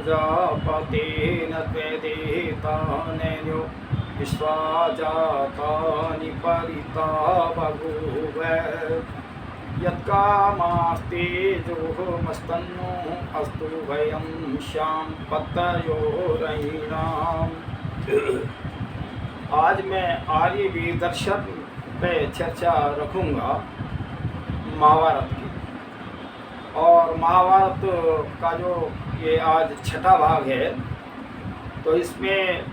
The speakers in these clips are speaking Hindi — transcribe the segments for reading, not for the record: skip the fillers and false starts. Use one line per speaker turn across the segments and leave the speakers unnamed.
प्रजापतेन त्वेदितान्यो विश्वाजातानि परिता बभूव यत्कामास्तेजोमस्तन्नो अस्तु भयं श्यां पतयोरयीणाम्। आज मैं आर्यवीर दर्शन पे चर्चा रखूँगा महाभारत की। और महाभारत का जो ये आज छठा भाग है, तो इसमें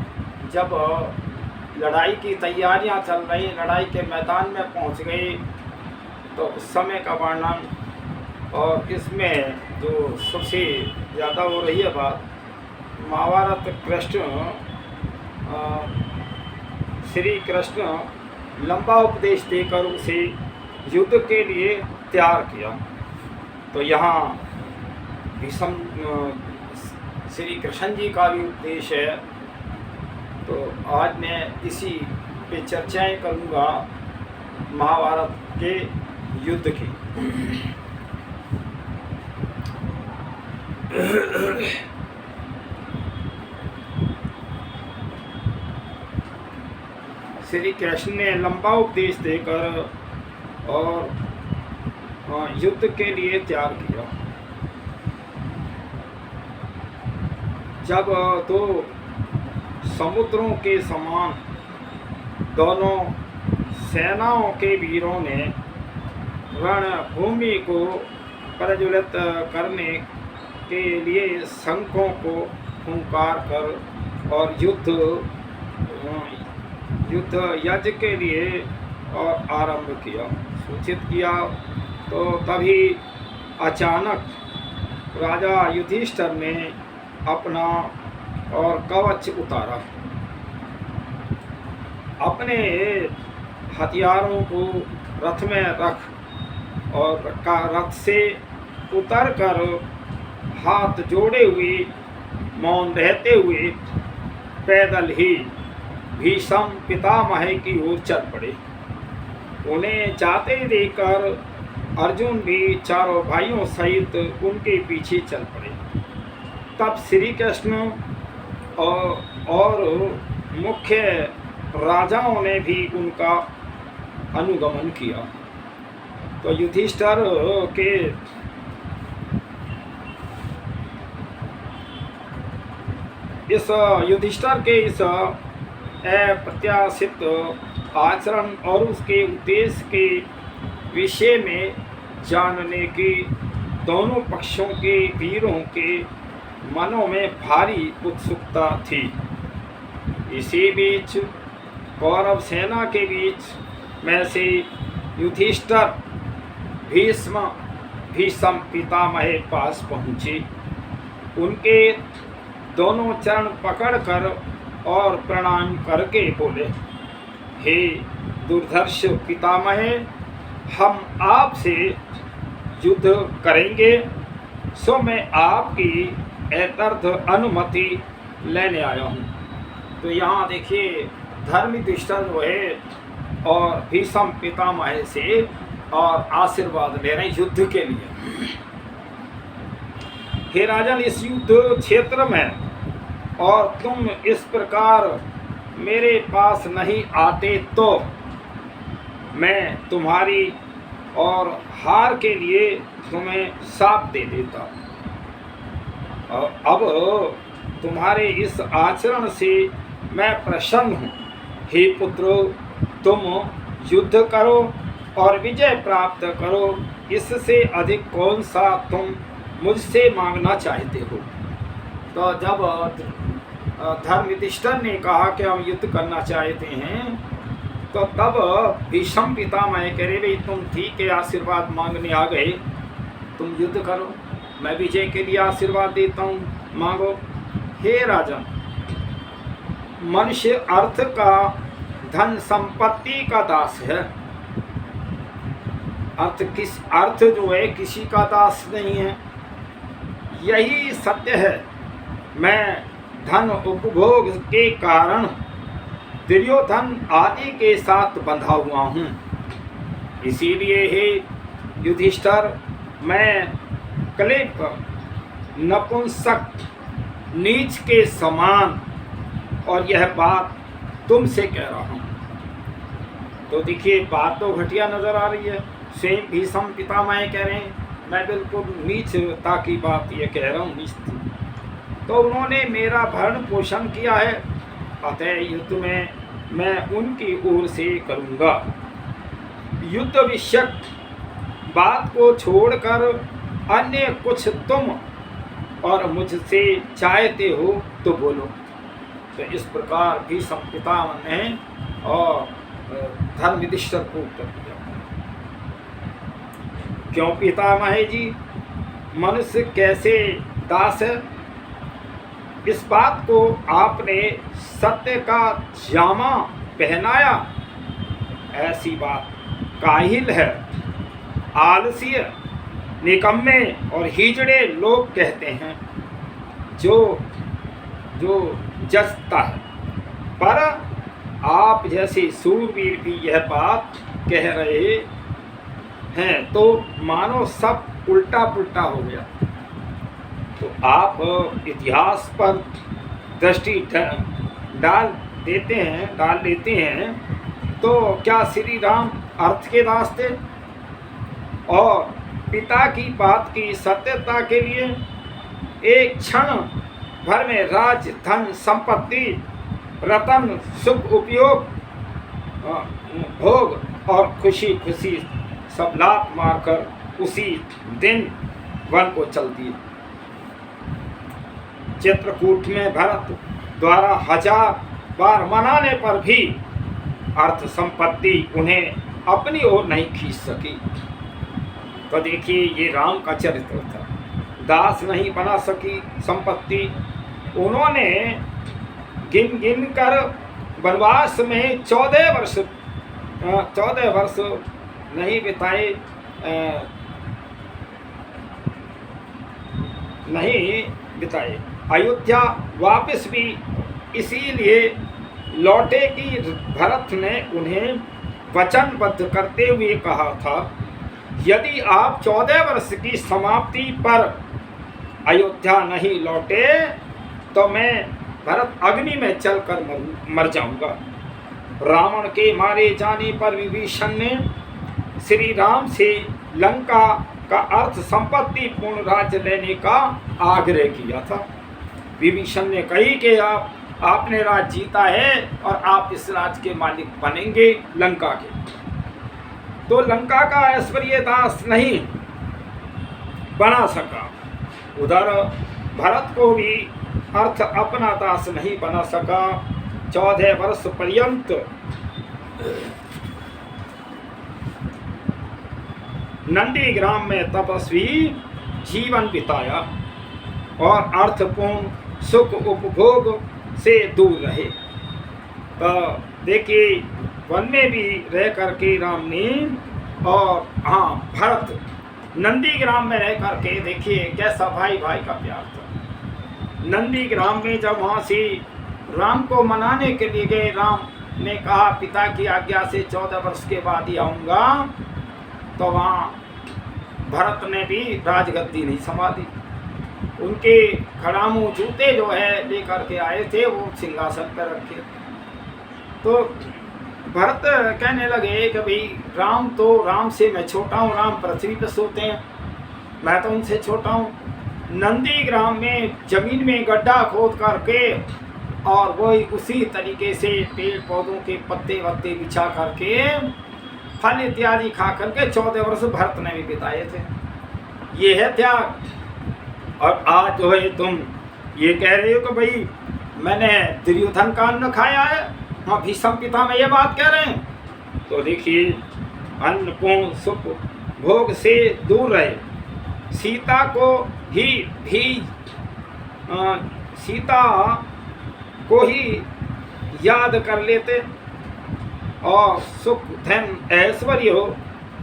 जब लड़ाई की तैयारियां चल रही, लड़ाई के मैदान में पहुंच गई, तो उस समय का वर्णन, और इसमें जो सबसे ज़्यादा हो रही है बात, महाभारत कृष्ण श्री कृष्ण लंबा उपदेश देकर उसे युद्ध के लिए तैयार किया। तो यहाँ भीष्म श्री कृष्ण जी का भी उपदेश है। तो आज मैं इसी पे चर्चाएं करूँगा महाभारत के युद्ध की। श्री कृष्ण ने लंबा उपदेश देकर और युद्ध के लिए तैयार किया। जब दो समुद्रों के समान दोनों सेनाओं के वीरों ने रणभूमि को प्रज्वलित करने के लिए शंखों को फुंकार कर और युद्ध यज्ञ के लिए और आरंभ किया, सूचित किया, तो तभी अचानक राजा युधिष्ठिर ने अपना और कवच उतारा। अपने हथियारों को रथ में रख और रथ से उतरकर हाथ जोड़े हुए मौन रहते हुए पैदल ही भीष्म पितामह की ओर चल पड़े। उन्हें जाते देखकर अर्जुन भी चारों भाइयों सहित उनके पीछे चल पड़े। तब श्री कृष्ण और मुख्य राजाओं ने भी उनका अनुगमन किया। तो युधिष्ठिर के इस अप्रत्याशित आचरण और उसके उद्देश्य के विषय में जानने की दोनों पक्षों के वीरों के मनों में भारी उत्सुकता थी। इसी बीच कौरव सेना के बीच में से युधिष्ठिर भीष्म पितामह पास पहुँचे। उनके दोनों चरण पकड़कर और प्रणाम करके बोले, हे दुर्धर्ष पितामह, हम आपसे युद्ध करेंगे, सो मैं आपकी यथार्थ अनुमति लेने आया हूँ। तो यहाँ देखिए धर्मयुधिष्ठिर जो है और भीष्म पितामह से और आशीर्वाद ले रहे हैं युद्ध के लिए। हे राजन, इस युद्ध क्षेत्र में और तुम इस प्रकार मेरे पास नहीं आते तो मैं तुम्हारी और हार के लिए तुम्हें शाप दे देता। अब तुम्हारे इस आचरण से मैं प्रसन्न हूँ। हे पुत्रो, तुम युद्ध करो और विजय प्राप्त करो। इससे अधिक कौन सा तुम मुझसे मांगना चाहते हो? तो जब धर्मयुधिष्ठिर ने कहा कि हम युद्ध करना चाहते हैं, तो तब भीष्म पितामह कह रहे, भाई तुम ठीक है, आशीर्वाद मांगने आ गए, तुम युद्ध करो, मैं विजय के लिए आशीर्वाद देता हूँ, मांगो। हे राजन, मनुष्य अर्थ का, धन संपत्ति का दास है। अर्थ जो है किसी का दास नहीं है, यही सत्य है। मैं धन उपभोग के कारण दुर्योधन आदि के साथ बंधा हुआ हूँ। इसीलिए हे युधिष्ठिर, मैं क्लिप, नपुंसक नीच के समान, और यह बात तुमसे कह रहा हूँ। तो देखिए बात तो घटिया नजर आ रही है। स्वयं भीष्म पितामह कह रहे हैं मैं बिल्कुल नीचता की बात ये कह रहा हूँ, नीच। तो उन्होंने मेरा भरण पोषण किया है, अतः युद्ध में मैं उनकी ओर से करूँगा। युद्ध विषयक बात को छोड़कर अन्य कुछ तुम और मुझसे चाहते हो तो बोलो। तो इस प्रकार भीष्म पितामह ने और धर्म युधिष्ठिर को उत्तर दिया। क्यों पितामह जी, मनुष्य कैसे दास है? इस बात को आपने सत्य का जामा पहनाया, ऐसी बात काहिल है, आलसी, निकम्मे और हिजड़े लोग कहते हैं जो जचता है। पर आप जैसे सूरवीर भी यह बात कह रहे हैं तो मानो सब उल्टा पुल्टा हो गया। तो आप इतिहास पर दृष्टि डाल लेते हैं तो क्या श्री राम अर्थ के दास थे और पिता की बात की सत्यता के लिए एक क्षण भर में राज धन संपत्ति रतन सुख उपयोग भोग और खुशी खुशी सब लात मारकर उसी दिन वन को चल दिए। चित्रकूट में भरत द्वारा 1000 बार मनाने पर भी अर्थ संपत्ति उन्हें अपनी ओर नहीं खींच सकी। तो देखिए ये राम का चरित्र था, दास नहीं बना सकी संपत्ति। उन्होंने गिन गिन कर वनवास में 14 वर्ष नहीं बिताए। अयोध्या वापस भी इसीलिए लौटे कि भरत ने उन्हें वचनबद्ध करते हुए कहा था, यदि आप 14 वर्ष की समाप्ति पर अयोध्या नहीं लौटे तो मैं भरत अग्नि में चलकर मर जाऊंगा। रावण के मारे जाने पर विभीषण ने श्री राम से लंका का अर्थ संपत्ति पूर्ण राज्य लेने का आग्रह किया था। विभीषण ने कही कि आपने राज जीता है और आप इस राज्य के मालिक बनेंगे लंका के। तो लंका का ऐश्वर्य दास नहीं बना सका, उधर भरत को भी अर्थ अपना दास नहीं बना सका। 14 वर्ष पर्यंत नंदीग्राम में तपस्वी जीवन बिताया और अर्थपूर्ण सुख उपभोग से दूर रहे। तो देखिए वन में भी रह करके राम ने और भरत नंदीग्राम में रह करके देखिए कैसा भाई भाई का प्यार था। नंदीग्राम में जब वहाँ से राम को मनाने के लिए गए, राम ने कहा पिता की आज्ञा से 14 वर्ष के बाद ही आऊँगा, तो वहाँ भरत ने भी राजगद्दी नहीं संभाली। उनके खड़ामू जूते जो है लेकर के आए थे वो सिंहासन पर रखे। तो भरत कहने लगे कि भाई राम से मैं छोटा हूँ, राम पृथ्वी पर सोते हैं, मैं तो उनसे छोटा हूँ। नंदीग्राम में जमीन में गड्ढा खोद करके और वही उसी तरीके से पेड़ पौधों के पत्ते वत्ते बिछा करके फल इत्यादि खा करके 14 वर्ष भरत ने भी बिताए थे। ये है त्याग। और आज जो है तुम ये कह रहे हो कि भाई मैंने दुर्योधन का अन्न खाया है, हाँ भीष्म पितामह ये बात कह रहे हैं। तो देखिए अन्नपूर्ण सुख भोग से दूर रहे, सीता को ही याद कर लेते और सुख धन ऐश्वर्य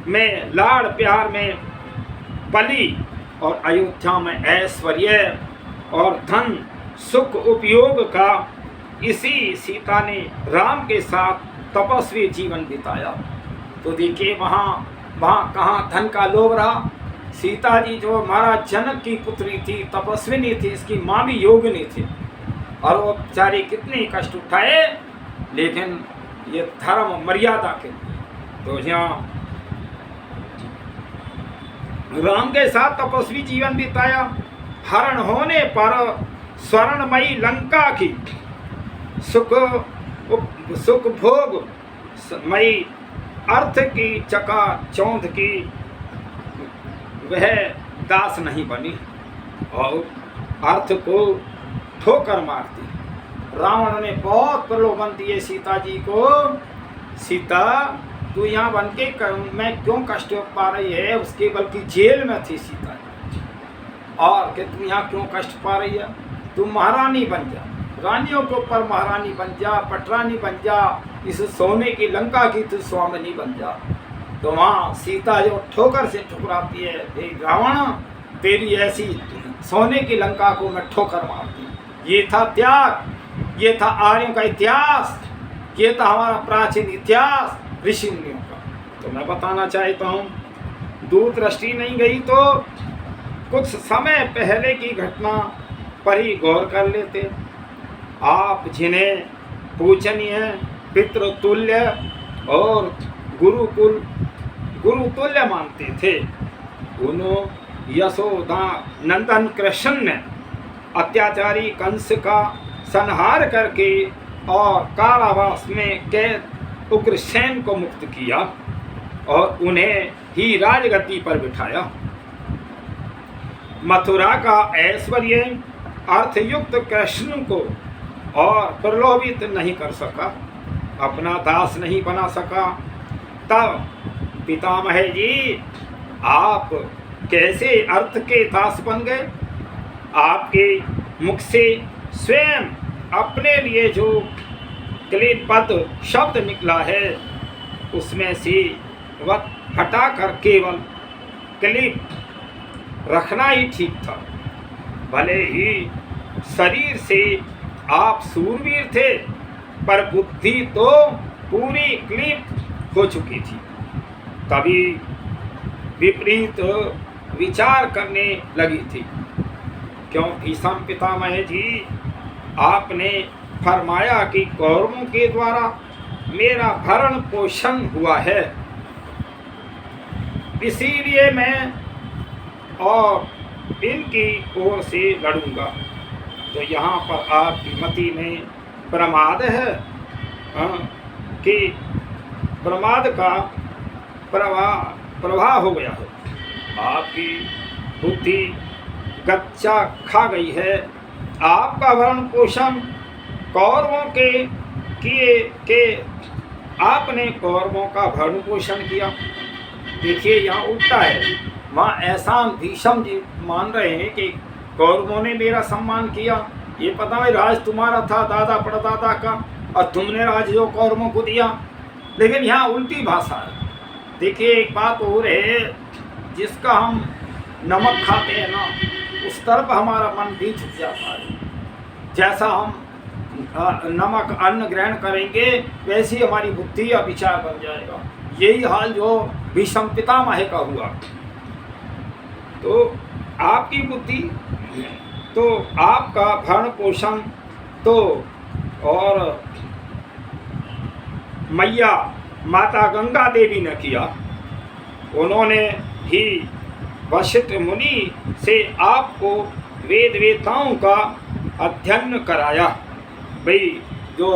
में लाड़ प्यार में बलि और अयोध्या में ऐश्वर्य और धन सुख उपयोग का इसी सीता ने राम के साथ तपस्वी जीवन बिताया। तो देखिए वहाँ कहाँ धन का लोभ रहा, सीता जी जो महाराज जनक की पुत्री थी, तपस्विनी थी, इसकी माँ भी योगिनी थी, और वो बेचारी कितनी कष्ट उठाए, लेकिन ये धर्म मर्यादा के लिए। तो यहाँ राम के साथ तपस्वी जीवन बिताया। हरण होने पर स्वर्णमयी लंका की सुख भोग मई अर्थ की चका चौंध की वह दास नहीं बनी और अर्थ को ठोकर मारती। रावण ने बहुत प्रलोभन दिए सीता जी को, सीता तू यहाँ बन के मैं क्यों कष्ट पा रही है, उसके बल्कि जेल में थी सीता जी, और कि तू यहाँ क्यों कष्ट पा रही है, तू महारानी बन जा, रानियों के ऊपर महारानी बन जा, पटरानी बन जा, इस सोने की लंका की तू स्वामिनी बन जा। तो वहाँ सीता जो ठोकर से ठुकराती है, रावण तेरी ऐसी सोने की लंका को मैं ठोकर मारती। ये था त्याग, ये था आर्यों का इतिहास, ये था हमारा प्राचीन इतिहास ऋषि मुनियों का। तो मैं बताना चाहता हूँ, दूरदृष्टि नहीं गई तो कुछ समय पहले की घटना पर ही गौर कर लेते। आप जिन्हें पूजनीय, पितृतुल्य और गुरुतुल्य मानते थे, उन्होंने यशोदा नंदन कृष्ण ने अत्याचारी कंस का संहार करके और कारावास में कैद उग्रसेन को मुक्त किया और उन्हें ही राजगद्दी पर बिठाया। मथुरा का ऐश्वर्य अर्थयुक्त कृष्ण को और प्रलोभित नहीं कर सका, अपना दास नहीं बना सका। तब पितामह जी आप कैसे अर्थ के दास बन गए? आपके मुख से स्वयं अपने लिए जो क्लीनबद्ध शब्द निकला है, उसमें से वह हटाकर केवल क्लिप रखना ही ठीक था। भले ही शरीर से आप सूरवीर थे, पर बुद्धि तो पूरी क्लिप हो चुकी थी। तभी विपरीत विचार करने लगी थी, क्योंकि भीष्म पितामह जी आपने फरमाया कि कौरवों के द्वारा मेरा भरण पोषण हुआ है, इसीलिए मैं और इनकी ओर से लड़ूंगा। तो यहाँ पर आपकी मति में प्रमाद है कि प्रमाद का प्रवाह हो गया है, आपकी बुद्धि गच्चा खा गई है। आपका भरण पोषण कौरवों के किए के आपने कौरवों का भरण पोषण किया। देखिए यहाँ उल्टा है, वहाँ ऐसा भीष्म जी मान रहे हैं कि कौरवों ने मेरा सम्मान किया। ये पता है राज तुम्हारा था, दादा परदादा का, और तुमने राज जो कौरवों को दिया। लेकिन यहाँ उल्टी भाषा है। देखिए एक बात और है, जिसका हम नमक खाते हैं ना, उस तरफ हमारा मन भी झुक जाता है। जैसा हम नमक अन्न ग्रहण करेंगे, वैसी हमारी बुद्धि या विचार बन जाएगा। यही हाल जो भीष्म पितामह का हुआ। तो आपकी बुद्धि, तो आपका भरण पोषण तो और मैया माता गंगा देवी ने किया। उन्होंने ही वशिष्ठ मुनि से आपको वेद वेदाओं का अध्ययन कराया। भाई जो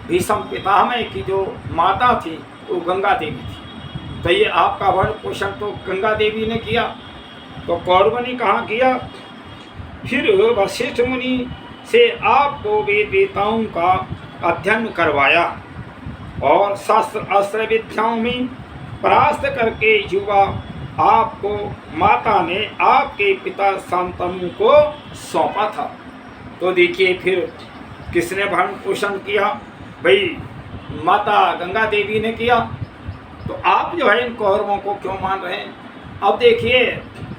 भीष्म पितामह की जो माता थी वो गंगा देवी थी, तो ये आपका भरण पोषण तो गंगा देवी ने किया। तो कौरव ने कहाँ किया? फिर वशिष्ठ मुनि से आपको वेद वेदाओं का अध्ययन करवाया और शास्त्र अस्त्र विद्याओं में परास्त करके युवा आपको माता ने आपके पिता शांतनु को सौंपा था। तो देखिए फिर किसने भरण पोषण किया? भाई माता गंगा देवी ने किया। तो आप जो है इन कौरवों को क्यों मान रहे हैं? अब देखिए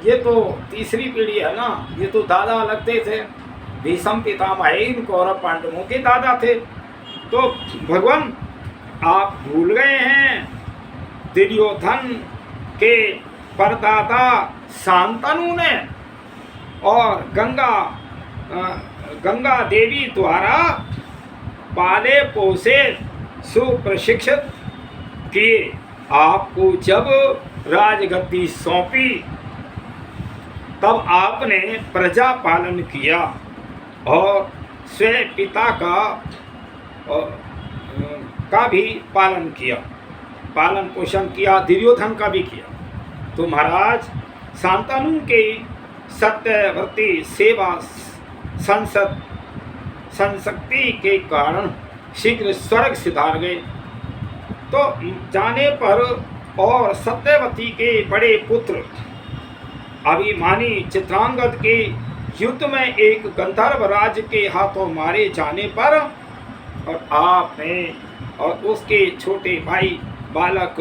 ये तो तीसरी पीढ़ी है ना, ये तो दादा लगते थे। भीष्म पितामह इन कौरव पांडवों के दादा थे। तो भगवान आप भूल गए हैं दुर्योधन के परदाता शांतनु ने और गंगा देवी द्वारा पाले पोसे सुप्रशिक्षित किए आपको जब राजगद्दी सौंपी तब आपने प्रजा पालन किया और स्वयं पिता का भी पालन किया, पालन पोषण किया, दुर्योधन का भी किया। तो महाराज शांतनु के सत्यव्रती सेवा संशक्ति के कारण शीघ्र स्वर्ग सिधार गए। तो जाने पर और सत्यवती के बड़े पुत्र अभिमानी चित्रांगद के युद्ध में एक गंधर्व राज के हाथों मारे जाने पर और आपने और उसके छोटे भाई बालक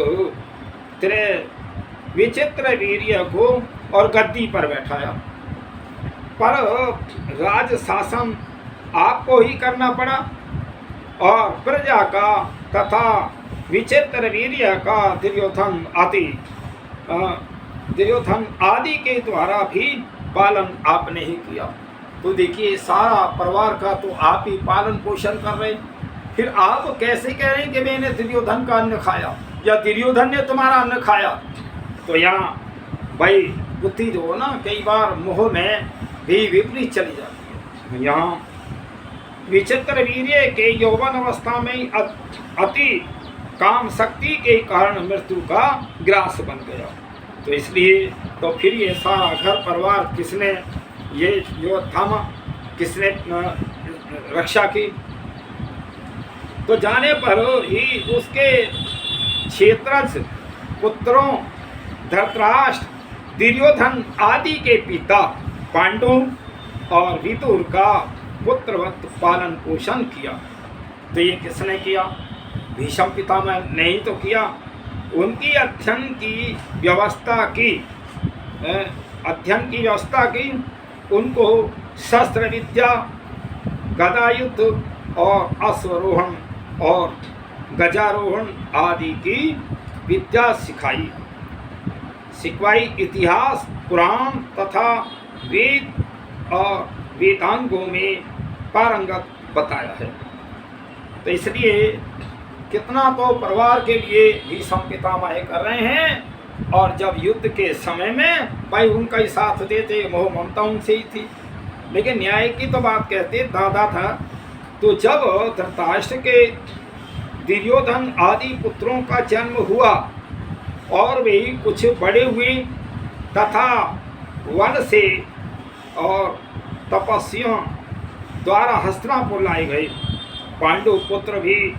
विचित्र वीर्य को और गद्दी पर बैठाया, पर राज शासन आपको ही करना पड़ा और प्रजा का तथा विचित्र वीर्य का दुर्योधन आदि के द्वारा भी पालन आपने ही किया। तो देखिए सारा परिवार का तो आप ही पालन पोषण कर रहे, फिर आप कैसे कह रहे हैं कि मैंने दुर्योधन का अन्न खाया या दुर्योधन ने तुम्हारा अन्न खाया? तो यहाँ भाई बुद्धि जो हो ना कई बार मोह में भी विपरीत चली जाती है। यहाँ विचित्र वीर्य के यौवन अवस्था में अति काम शक्ति के कारण मृत्यु का ग्रास बन गया। तो इसलिए तो फिर ये सारा घर परिवार किसने ये जो थामा, किसने रक्षा की? तो जाने पर ही उसके क्षेत्रज पुत्रों धृतराष्ट्र, दुर्योधन आदि के पिता पांडु और विदुर का पुत्रवत पालन पोषण किया। तो ये किसने किया? भीष्म पितामह ने ही तो किया। उनकी अध्ययन की व्यवस्था की, उनको शस्त्र विद्या, गदायुद्ध और अश्वरोहण और गजारोहण आदि की विद्या सिखवाई। इतिहास, पुराण तथा वेद और वेदांगों में पारंगत बताया है। तो इसलिए कितना तो परिवार के लिए भीष्म पितामह कर रहे हैं, और जब युद्ध के समय में भाई उनका ही साथ देते, मोह ममता उनसे ही थी। लेकिन न्याय की तो बात कहते दादा था। तो जब धृतराष्ट्र के दुर्योधन आदि पुत्रों का जन्म हुआ और वे कुछ बड़े हुए तथा वन से और तपस्वियों द्वारा हस्तिनापुर लाए गए, पांडु पुत्र भी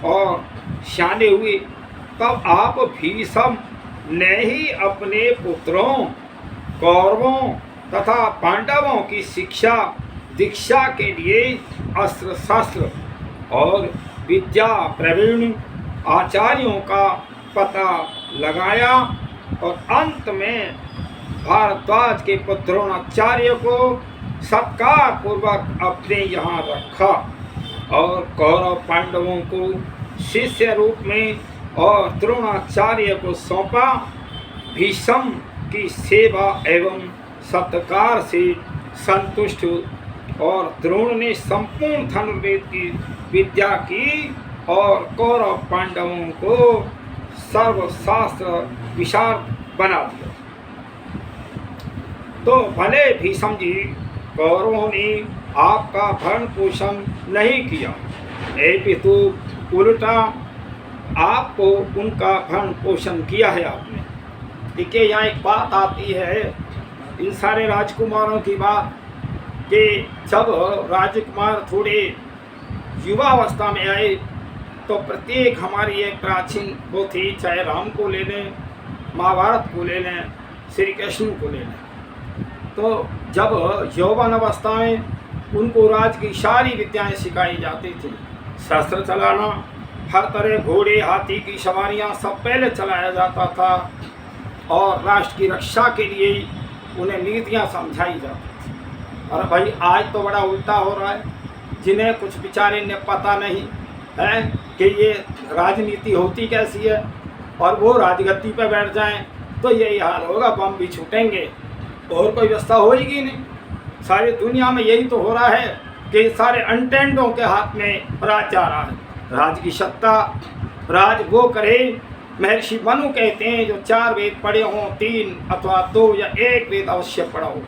और शाने हुए, तब आप भीष्म ने ही अपने पुत्रों कौरवों तथा पांडवों की शिक्षा दीक्षा के लिए अस्त्र शस्त्र और विद्या प्रवीण आचार्यों का पता लगाया और अंत में भारद्वाज के पुत्र द्रोणाचार्य को सत्कार पूर्वक अपने यहाँ रखा और कौरव पांडवों को शिष्य रूप में और द्रोणाचार्य को सौंपा। भीष्म की सेवा एवं सत्कार से संतुष्ट और द्रोण ने संपूर्ण धनुर्वेद की विद्या की और कौरव पांडवों को सर्वशास्त्र विशारद बना दिया। तो भले भीष्म जी कौरवों ने आपका भरण पोषण नहीं किया, अपितु उल्टा आपको उनका भरण पोषण किया है आपने। देखिए यहाँ एक बात आती है इन सारे राजकुमारों की बात कि जब राजकुमार थोड़े युवावस्था में आए तो प्रत्येक हमारी एक प्राचीन वो थी, चाहे राम को ले लें, महाभारत को ले लें, श्री कृष्ण को ले लें, तो जब यौवन अवस्था में उनको राज की सारी विद्याएं सिखाई जाती थी। शस्त्र चलाना, हर तरह घोड़े हाथी की सवारियां सब पहले चलाया जाता था और राष्ट्र की रक्षा के लिए उन्हें नीतियां समझाई जाती थी। और भाई आज तो बड़ा उल्टा हो रहा है, जिन्हें कुछ बेचारे ने पता नहीं है कि ये राजनीति होती कैसी है और वो राजगद्दी पर बैठ जाएं तो यही हाल होगा, बम भी छूटेंगे, और कोई व्यवस्था होगी नहीं। सारी दुनिया में यही तो हो रहा है कि सारे अनटेंडों के हाथ में राज जा रहा है। राज की सत्ता राज वो करे, महर्षि मनु कहते हैं जो 4 वेद पढ़े हों, 3 अथवा 2 या 1 वेद अवश्य पढ़ा हो।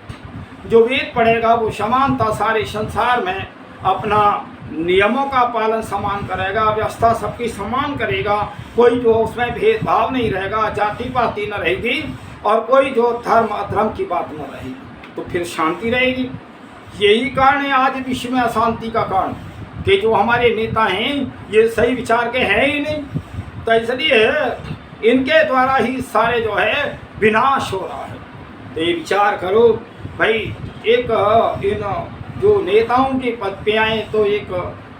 जो वेद पढ़ेगा वो समानता सारे संसार में अपना नियमों का पालन समान करेगा, व्यवस्था सबकी समान करेगा, कोई जो उसमें भेदभाव नहीं रहेगा, जाति पाति न रहेगी, और कोई जो धर्म अधर्म की बात न रहेगी, तो फिर शांति रहेगी। यही कारण है आज विश्व में अशांति का कारण, कि जो हमारे नेता हैं ये सही विचार के हैं ही नहीं, तो इसलिए इनके द्वारा ही सारे जो है विनाश हो रहा है। तो ये विचार करो भाई, एक इन जो नेताओं के पद पे आए तो एक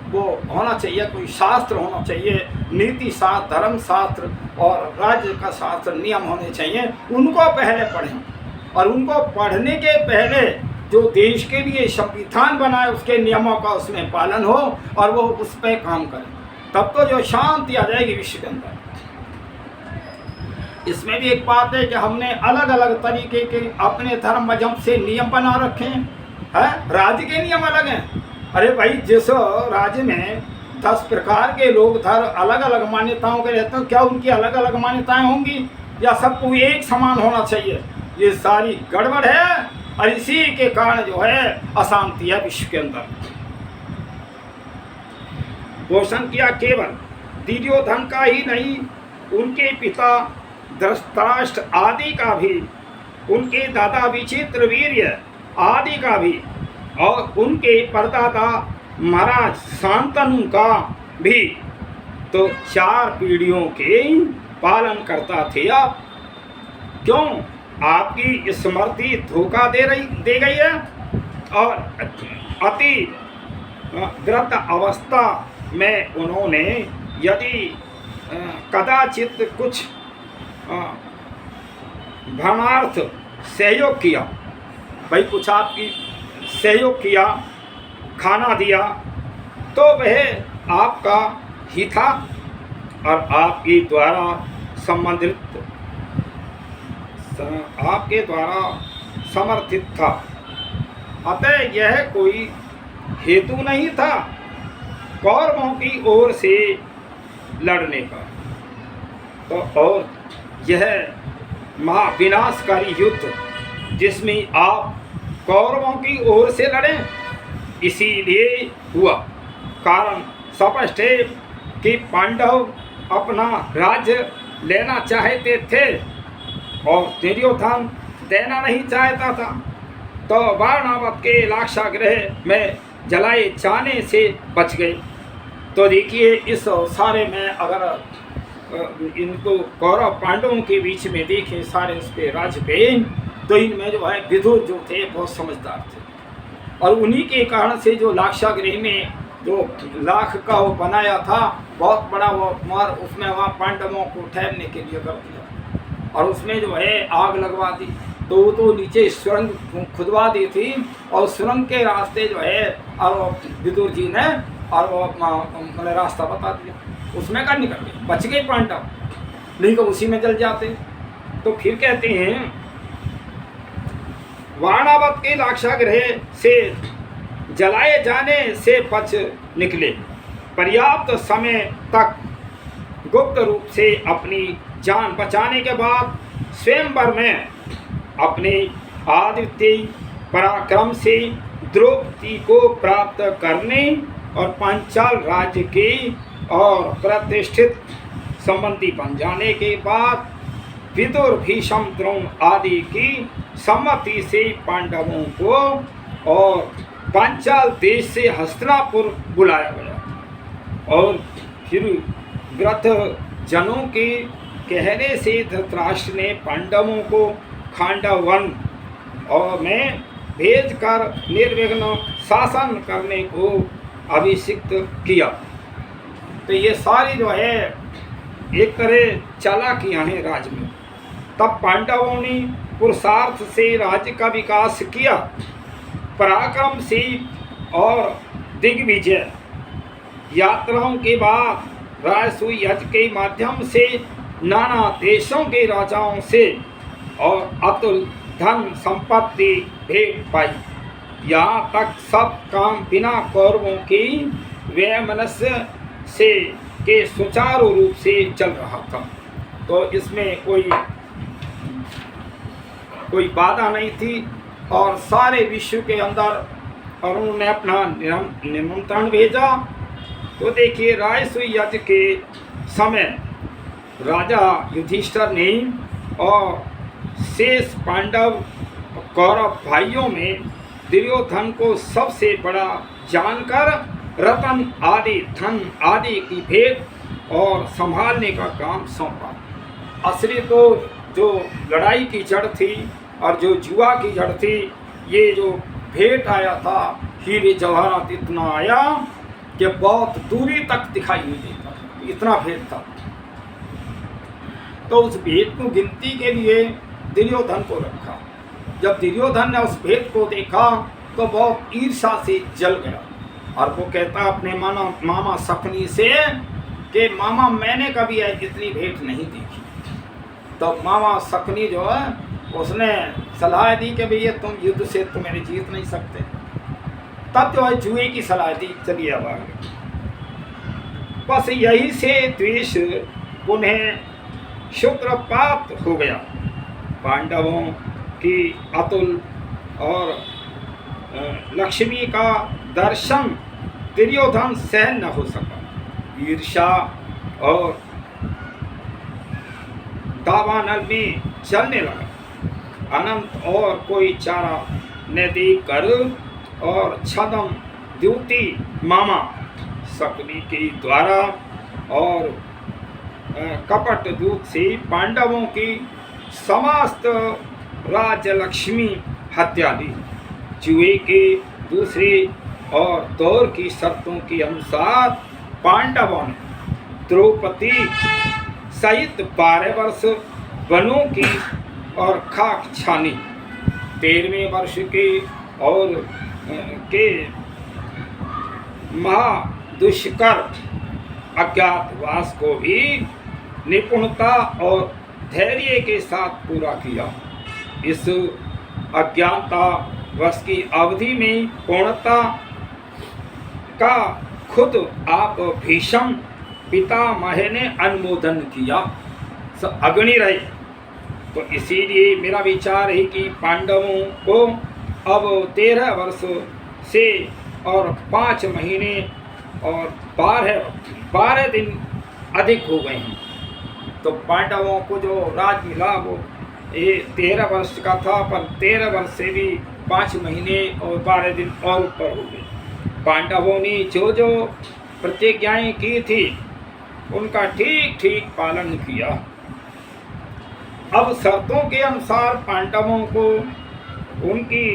वो होना चाहिए, कोई शास्त्र होना चाहिए, नीति शास्त्र, धर्म शास्त्र और राज्य का शास्त्र नियम होने चाहिए, उनको पहले पढ़ें, और उनको पढ़ने के पहले जो देश के लिए संविधान बनाए उसके नियमों का उसमें पालन हो और वो उस पर काम करें, तब तो जो शांति आ जाएगी विश्व के अंदर। इसमें भी एक बात है कि हमने अलग अलग तरीके के अपने धर्म मजहब से नियम बना रखे हैं, राज्य के नियम अलग हैं। अरे भाई, जिस राज्य में 10 प्रकार के लोग अलग अलग मान्यताओं के रहते हैं, क्या उनकी अलग अलग मान्यताएं होंगी या सबको एक समान होना चाहिए? ये सारी गड़बड़ है, और इसी के कारण जो है अशांति है विश्व के अंदर। पोषण किया केवल दुर्योधन का ही नहीं, उनके पिता धृतराष्ट्र आदि का भी, उनके दादा विचित्रवीर्य आदि का भी, और उनके परदादा महाराज शांतनु का भी, तो 4 पीढ़ियों के पालन करता थे आप। क्यों? आपकी स्मृति धोखा दे गई है, और अति ग्रत अवस्था में उन्होंने यदि कदाचित कुछ भ्रमार्थ सहयोग किया, भाई कुछ आपकी सहयोग किया, खाना दिया, तो वह आपका ही था और आपके द्वारा संबंधित, आपके द्वारा समर्थित था। अतः यह कोई हेतु नहीं था कौरवों की ओर से लड़ने का। तो और यह महाविनाशकारी युद्ध जिसमें आप कौरवों की ओर से लड़े, इसीलिए हुआ। कारण स्पष्ट है कि पांडव अपना राज्य लेना चाहते थे और दुर्योधन देना नहीं चाहता था, तो वारणावत के लाक्षागृह में जलाए जाने से बच गए। तो देखिए, इस सारे में अगर इनको कौरव पांडवों के बीच में देखें सारे उस पे राज्य पे, तो इनमें जो है विदुर जो थे बहुत समझदार थे, और उन्हीं के कारण से जो लाक्षागृह में जो लाख का वो बनाया था बहुत बड़ा, वो मार उसमें वहाँ पांडवों को ठहरने के लिए कर दिया, और उसमें जो है आग लगवा दी। तो वो तो नीचे सुरंग खुदवा दी थी, और सुरंग के रास्ते जो है और विदुर जी ने और वो मैंने रास्ता बता दिया, उसमें का निकल गए, बच गए पांडव, नहीं तो उसी में जल जाते। तो फिर कहते हैं वारणावत के लाक्षागृह से जलाए जाने से बच निकले। पर्याप्त समय तक गुप्त रूप से अपनी जान बचाने के बाद स्वयंवर में अपने आदित्य पराक्रम से द्रौपदी को प्राप्त करने और पांचाल राज्य के और प्रतिष्ठित संबंधी बन जाने के बाद विदुर भीष्म द्रोण आदि की सम्मति से पांडवों को और पांचाल देश से हस्तिनापुर बुलाया गया, और फिर ग्रथ जनों के कहने से धृतराष्ट्र ने पांडवों को खांडव वन और में भेजकर निर्विघ्न शासन करने को अभिषिक्त किया। तो ये सारी जो है एक तरह चालाकियां हैं राज्य में। तब पांडवों ने पुरुषार्थ से राज्य का विकास किया, पराक्रम से और दिग्विजय यात्राओं के बाद राजसूय यज्ञ के माध्यम से नाना देशों के राजाओं से और अतुल धन संपत्ति भेंट पाई। यहाँ तक सब काम बिना कौरवों की वैमनस्य से के सुचारू रूप से चल रहा था। तो इसमें कोई बाधा नहीं थी और सारे विश्व के अंदर और उन्होंने अपना निमंत्रण भेजा। तो देखिए राजसूय यज्ञ के समय राजा युधिष्ठिर ने और शेष पांडव कौरव भाइयों में दुर्योधन को सबसे बड़ा जानकर रतन आदि धन आदि की भेंट और संभालने का काम सौंपा। असली तो जो लड़ाई की जड़ थी और जो जुआ की जड़ थी, ये जो भेंट आया था हीरे जवाहरात इतना आया कि बहुत दूरी तक दिखाई नहीं देता, इतना भेंट था। तो उस भेंट को गिनती के लिए दुर्योधन को रखा। जब दुर्योधन ने उस भेंट को देखा तो बहुत ईर्ष्या से जल गया और वो कहता अपने मामा शकुनी से कि मामा मैंने कभी इतनी भेंट नहीं देखी। तो मामा शकुनी जो है उसने सलाह दी कि भैया तुम युद्ध से तो मेरे जीत नहीं सकते। तब जो है जुए की सलाह दी, चलिए अब आगे। बस यही से द्वेष पुनः शुक्रपात हो गया। पांडवों की अतुल और लक्ष्मी का दर्शन दुर्योधन सहन न हो सका। ईर्ष्या और दावानल में चलने लगा। अनंत और कोई चारा न देख कर और छदम द्युति मामा शकुनी के द्वारा और कपट दूत से पांडवों की समस्त राज्य लक्ष्मी हत्या दी। जुए के दूसरे और दौर की शर्तों के अनुसार पांडवों ने द्रौपदी सहित 12 वर्ष वनों की और खाक छानी। 13वें वर्ष के और के महादुष्कर अज्ञातवास को भी निपुणता और धैर्य के साथ पूरा किया। इस अज्ञातवास की अवधि में पूर्णता का खुद आप भीष्म पितामह ने अनुमोदन किया। अग्नि रहे। तो इसीलिए मेरा विचार है कि पांडवों को अब 13 वर्ष से और 5 महीने और 12 दिन अधिक हो गए हैं। तो पांडवों को जो राज मिला वो ये 13 वर्ष का था, पर 13 वर्ष से भी 5 महीने और 12 दिन और ऊपर हो गए। पांडवों ने जो जो प्रतिज्ञाएं की थी उनका ठीक ठीक पालन किया। अब शर्तों के अनुसार पांडवों को उनकी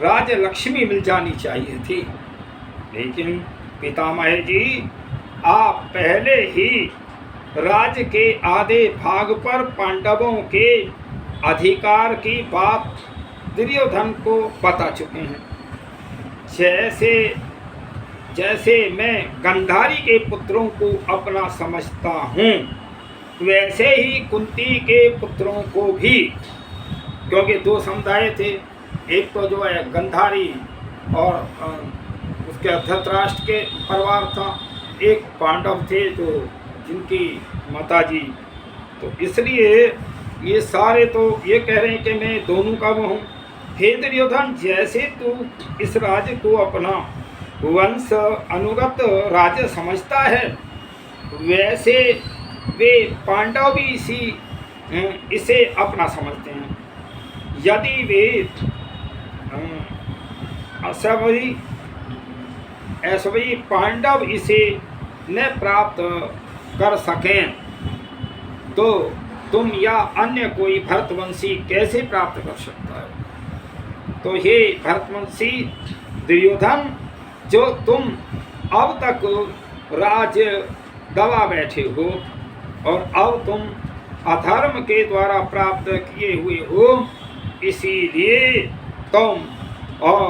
राज लक्ष्मी मिल जानी चाहिए थी, लेकिन पितामह जी आप पहले ही राज्य के आधे भाग पर पांडवों के अधिकार की बात दुर्योधन को बता चुके हैं। जैसे मैं गंधारी के पुत्रों को अपना समझता हूँ, वैसे ही कुंती के पुत्रों को भी, क्योंकि 2 समुदाय थे, एक तो जो है गंधारी और उसके धृतराष्ट्र के परिवार था, एक पांडव थे जो जिनकी माताजी। तो इसलिए ये सारे तो ये कह रहे हैं कि मैं दोनों का वो हूँ। हे दुर्योधन, जैसे तू इस राज्य को अपना वंश अनुगत राज्य समझता है, वैसे वे पांडव भी इसे अपना समझते हैं। यदि वे ऐसवी पांडव इसे न प्राप्त कर सकें तो तुम या अन्य कोई भरतवंशी कैसे प्राप्त कर सकता है। तो हे भरतवंशी दुर्योधन, जो तुम अब तक राज्य दबा बैठे हो और अब तुम अधर्म के द्वारा प्राप्त किए हुए हो, इसीलिए तुम और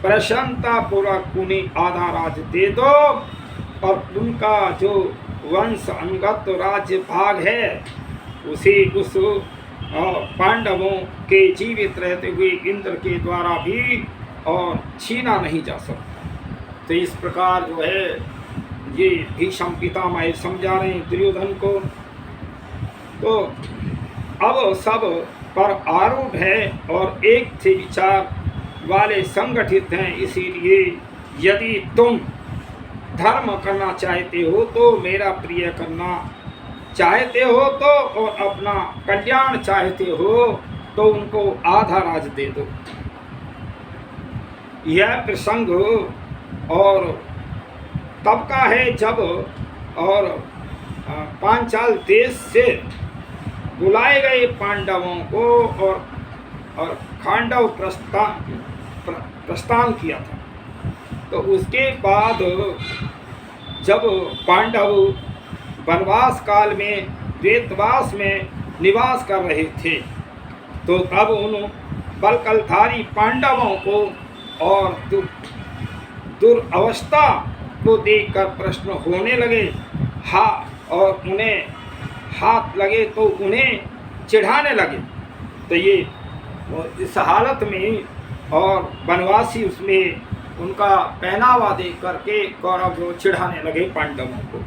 प्रसन्नतापूर्वक उन्हें आधा राज्य दे दो और उनका जो वंश अनुगत राज्य भाग है उसे उस पांडवों के जीवित रहते हुए इंद्र के द्वारा भी और छीना नहीं जा सकता। तो इस प्रकार जो है ये भीष्म पितामह समझा रहे हैं दुर्योधन को। तो अब सब पर आरूढ़ है और एक से विचार वाले संगठित हैं, इसीलिए यदि तुम धर्म करना चाहते हो तो मेरा प्रिय करना चाहते हो तो, और अपना कल्याण चाहते हो तो उनको आधा राज दे दो। यह प्रसंग और तब का है जब और पांचाल देश से बुलाए गए पांडवों को और खांडव प्रस्थान किया था। तो उसके बाद जब पांडव वनवास काल में वेदवास में निवास कर रहे थे, तो तब उन बलकलधारी पांडवों को और दुर्अवस्था को देखकर प्रश्न होने लगे। और उन्हें हाथ लगे तो उन्हें चिढ़ाने लगे। तो ये इस हालत में और वनवासी उसमें उनका पहनावा देख करके कौरव जो चिढ़ाने लगे पांडवों को।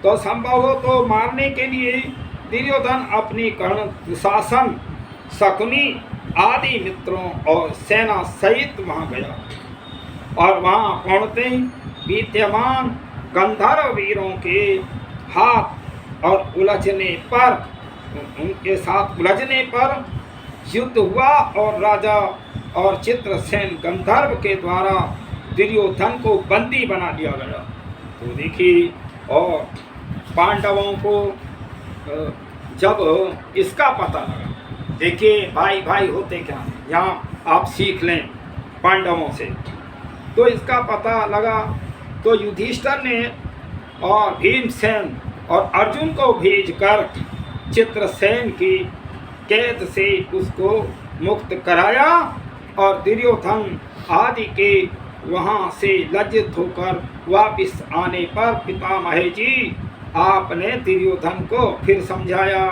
तो संभव हो तो मारने के लिए दुर्योधन अपनी कर्ण दुशासन शकुनी आदि मित्रों और सेना सहित वहां गया, और वहां पहुंचते ही विद्यमान गंधर्व वीरों के हाथ और उलझने पर उनके साथ उलझने पर युद्ध हुआ, और राजा और चित्रसेन गंधर्व के द्वारा दुर्योधन को बंदी बना दिया गया। तो देखिए, और पांडवों को जब इसका पता लगा, देखिए भाई भाई होते क्या हैं, यहाँ आप सीख लें पांडवों से। तो इसका पता लगा तो युधिष्ठिर ने और भीमसेन और अर्जुन को भेजकर चित्रसेन की कैद से उसको मुक्त कराया, और दुर्योधन आदि के वहाँ से लज्जित होकर वापस आने पर पितामह जी आपने दुर्योधन को फिर समझाया।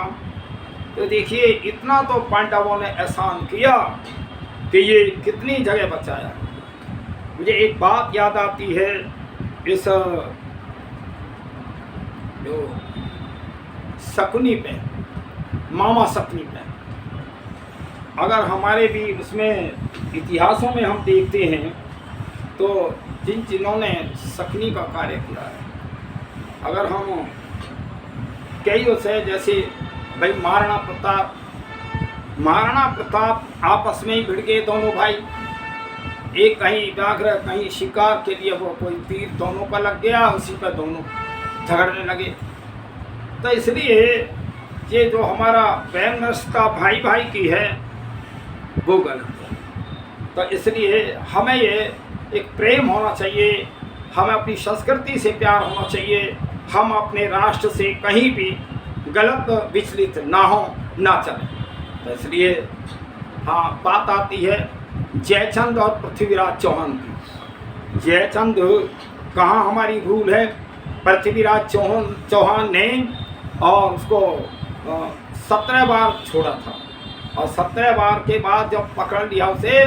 तो देखिए, इतना तो पांडवों ने एहसान किया कि ये कितनी जगह बचाया। मुझे एक बात याद आती है, इस जो शकुनी पे, मामा शकुनी पे, अगर हमारे भी उसमें इतिहासों में हम देखते हैं तो जिन्होंने शकुनी का कार्य किया है, अगर हम कई से, जैसे भाई महाराणा प्रताप आपस में ही भिड़ गए दोनों भाई, एक कहीं व्याघ्र कहीं शिकार के लिए वो कोई तीर दोनों का लग गया, उसी पर दोनों झगड़ने लगे। तो इसलिए ये जो हमारा वैमनस्यता भाई भाई की है वो गलत है। तो इसलिए हमें ये एक प्रेम होना चाहिए, हमें अपनी संस्कृति से प्यार होना चाहिए, हम अपने राष्ट्र से कहीं भी गलत विचलित ना हो, ना चले। तो इसलिए हाँ, बात आती है जयचंद और पृथ्वीराज चौहान की। जयचंद कहाँ हमारी भूल है, पृथ्वीराज चौहान ने और उसको 17 बार छोड़ा था, और 17 बार के बाद जब पकड़ लिया उसे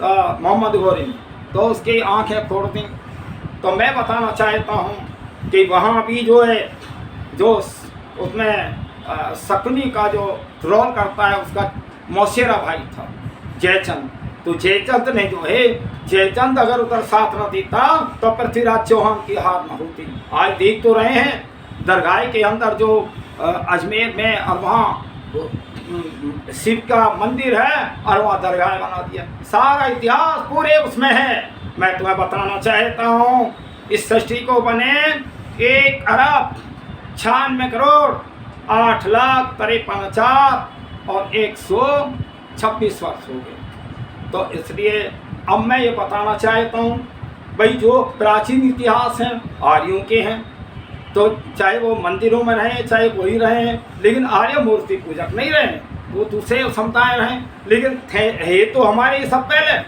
मोहम्मद गौरी ने, तो उसकी आंखें फोड़ दी। तो मैं बताना चाहता हूँ कि वहाँ भी जो है, जो उसमें शकुनी का जो रोल करता है उसका मौसेरा भाई था जयचंद। तो जयचंद ने जो है, जयचंद अगर उधर साथ न देता तो पृथ्वीराज चौहान की हार न होती। आज देख तो रहे हैं दरगाह के अंदर जो अजमेर में, और वहाँ शिव का मंदिर है और वहाँ दरगाह बना दिया। सारा इतिहास पूरे उसमें है। मैं तुम्हें बताना चाहता हूँ, इस सृष्टि को बने 1 अरब 96 करोड़ 8,53,000 और 126 वर्ष हो गए। तो इसलिए अब मैं ये बताना चाहता हूँ, भाई जो प्राचीन इतिहास हैं आर्यों के हैं, तो चाहे वो मंदिरों में रहें चाहे वही रहें, लेकिन आर्य मूर्ति पूजक नहीं रहे, वो दूसरे समुदाय रहें, लेकिन है तो हमारे सब पहले।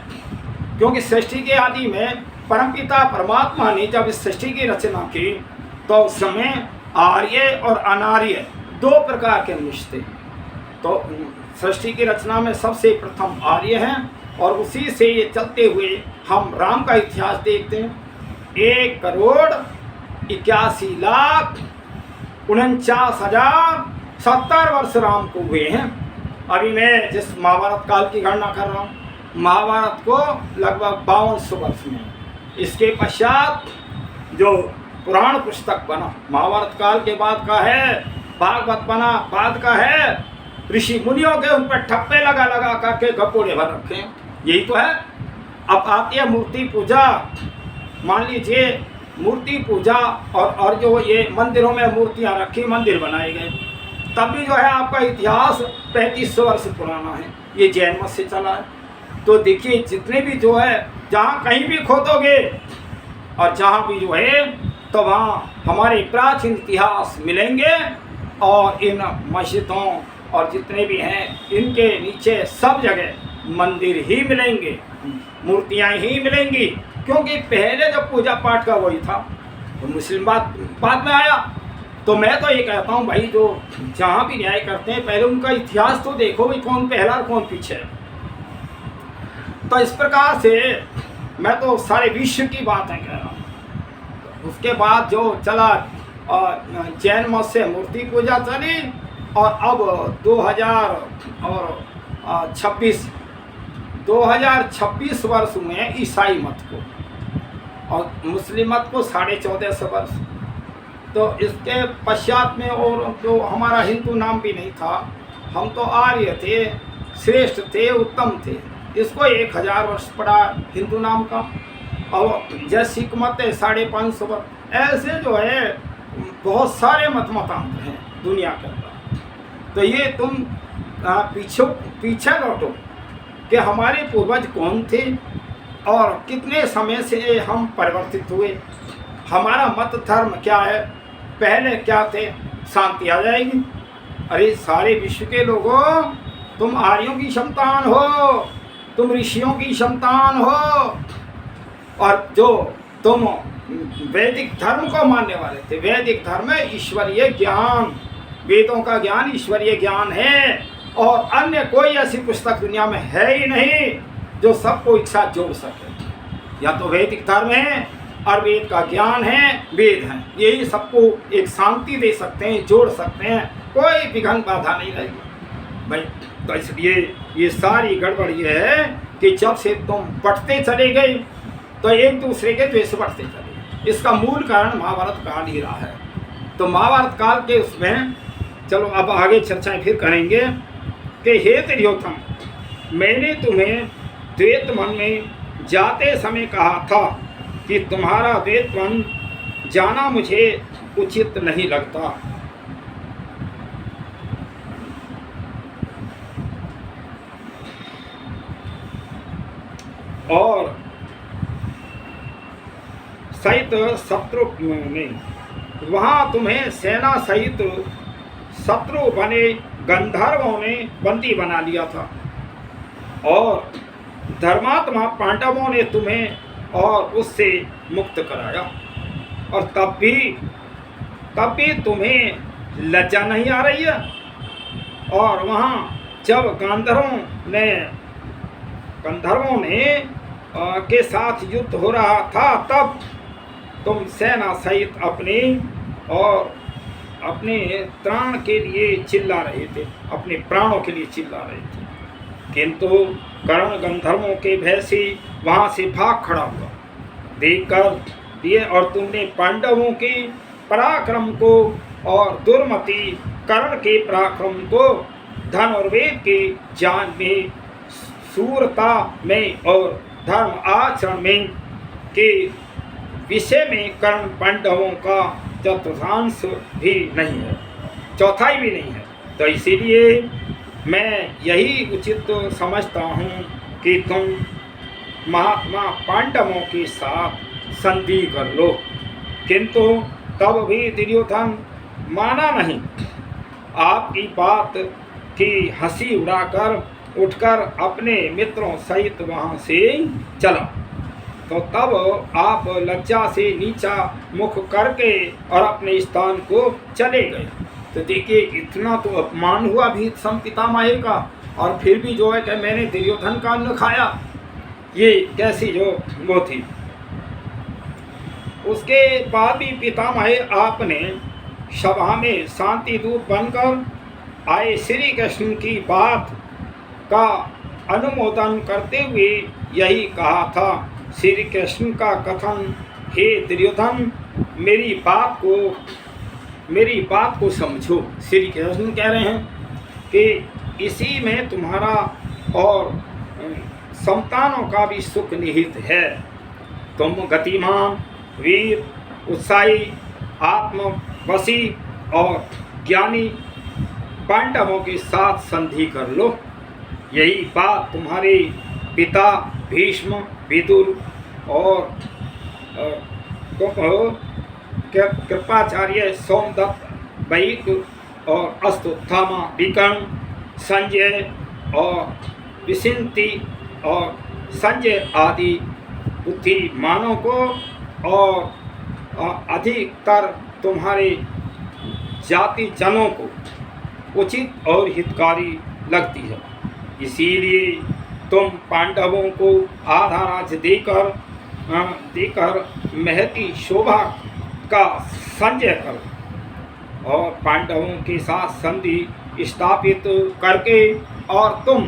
क्योंकि सृष्टि के आदि में परमपिता परमात्मा ने जब इस सृष्टि की रचना की तो उस समय आर्य और अनार्य 2 प्रकार के मनुष्य थे। तो सृष्टि की रचना में सबसे प्रथम आर्य हैं, और उसी से ये चलते हुए हम राम का इतिहास देखते हैं। 1,41,49,070 वर्ष राम को हुए हैं। अभी मैं जिस महाभारत काल की गणना कर रहा हूँ, महाभारत को लगभग 5200 वर्ष में। इसके पश्चात जो पुराण पुस्तक बना महाभारत काल के बाद का है, भागवत बना बाद का है, ऋषि मुनियों के उन पर ठप्पे लगा लगा करके गपोड़े भर रखे हैं, यही तो है। अब आती है मूर्ति पूजा, मान लीजिए मूर्ति पूजा और जो ये मंदिरों में मूर्तियां रखी, मंदिर बनाए गए, तब भी जो है आपका इतिहास 3500 वर्ष पुराना है, ये जैन मत से चला है। तो देखिए जितने भी जो है, जहाँ कहीं भी खोदोगे और जहाँ भी जो है, तो वहाँ हमारे प्राचीन इतिहास मिलेंगे, और इन मस्जिदों और जितने भी हैं इनके नीचे सब जगह मंदिर ही मिलेंगे, मूर्तियाँ ही मिलेंगी, क्योंकि पहले जब पूजा पाठ का वही था, तो मुस्लिम बाद में आया। तो मैं तो ये कहता हूँ भाई, जो जहाँ भी न्याय करते हैं पहले उनका इतिहास तो देखो भाई, कौन पहला और कौन पीछे। तो इस प्रकार से मैं तो सारे विश्व की बात है कह रहा हूँ। उसके बाद जो चला जैन मत से मूर्ति पूजा चली, और अब 2026 वर्ष में ईसाई मत को, और मुस्लिम मत को 1450 वर्ष। तो इसके पश्चात में और जो हमारा हिंदू नाम भी नहीं था, हम तो आर्य थे, श्रेष्ठ थे, उत्तम थे, इसको 1000 वर्ष पड़ा हिंदू नाम का। और जैसे सिख मत है 550 वर्ष। ऐसे जो है बहुत सारे मतांतर हैं दुनिया के अंदर। तो ये तुम पीछे लौटो कि हमारे पूर्वज कौन थे और कितने समय से हम परिवर्तित हुए, हमारा मत धर्म क्या है, पहले क्या थे, शांति आ जाएगी। अरे सारे विश्व के लोगों, तुम आर्यों की संतान हो, तुम ऋषियों की संतान हो, और जो तुम वैदिक धर्म को मानने वाले थे, वैदिक धर्म में ईश्वरीय ज्ञान, वेदों का ज्ञान ईश्वरीय ज्ञान है, और अन्य कोई ऐसी पुस्तक दुनिया में है ही नहीं जो सबको एक साथ जोड़ सके। या तो वैदिक धर्म है और वेद का ज्ञान है, वेद हैं, यही सबको एक शांति दे सकते हैं, जोड़ सकते हैं, कोई विघ्न बाधा नहीं रहेगी भाई। तो इसलिए ये सारी गड़बड़ ये है कि जब से तुम बढ़ते चले गए तो एक दूसरे के द्वेष बढ़ते चले। इसका मूल कारण महाभारत काल ही रहा है। तो महाभारत काल के उसमें चलो अब आगे चर्चाएं फिर करेंगे कि हे दुर्योधन, मैंने तुम्हें द्वैत मन में जाते समय कहा था कि तुम्हारा द्वैत मन जाना मुझे उचित नहीं लगता। और सहित शत्रु ने वहाँ तुम्हें सेना सहित शत्रु बने गंधर्वों ने बंदी बना लिया था, और धर्मात्मा पांडवों ने तुम्हें और उससे मुक्त कराया, और तब भी तुम्हें लज्जा नहीं आ रही है। और वहाँ जब गंधर्वों ने के साथ युद्ध हो रहा था, तब तुम सेना सहित अपने त्राण के लिए चिल्ला रहे थे, अपने प्राणों के लिए चिल्ला रहे थे। किंतु कर्ण गंधर्वों के भय से वहाँ से भाग खड़ा हुआ देखकर दिए, और तुमने पांडवों के पराक्रम को और दुर्मति कर्ण के पराक्रम को धन और वेद के ज्ञान में, शूरता में और धर्म आचरण में के विषय में कर्ण पांडवों का चतुर्थांश भी नहीं है, चौथाई भी नहीं है। तो इसीलिए मैं यही उचित समझता हूँ कि तुम महात्मा पांडवों के साथ संधि कर लो। किंतु तब भी दुर्योधन माना नहीं। आपकी बात की हंसी उड़ाकर उठकर अपने मित्रों सहित वहाँ से चला। तो तब आप लज्जा से नीचा मुख करके और अपने स्थान को चले गए। तो देखिए इतना तो अपमान हुआ भीष्म पितामह का, और फिर भी जो है कि मैंने दुर्योधन का अन्न खाया, ये कैसी जो वो थी। उसके बाद भी पितामह आपने सभा में शांति दूत बनकर आए श्री कृष्ण की बात का अनुमोदन करते हुए यही कहा था। श्री कृष्ण का कथन, हे दुर्योधन मेरी बात को समझो। श्री कृष्ण कह रहे हैं कि इसी में तुम्हारा और संतानों का भी सुख निहित है। तुम गतिमान, वीर, उत्साही, आत्मवशी और ज्ञानी पांडवों के साथ संधि कर लो। यही बात तुम्हारे पिता भीष्म, विदुर और कृपाचार्य सोमदत्त, वैक और अश्वत्थामा, विकर्ण, संजय और विशिंति और संजय आदि बुद्धिमानों को और अधिकतर तुम्हारे जाति जनों को उचित और हितकारी लगती है। इसीलिए तुम पांडवों को आधा राज्य देकर महती शोभा का संचय करो और पांडवों के साथ संधि स्थापित करके और तुम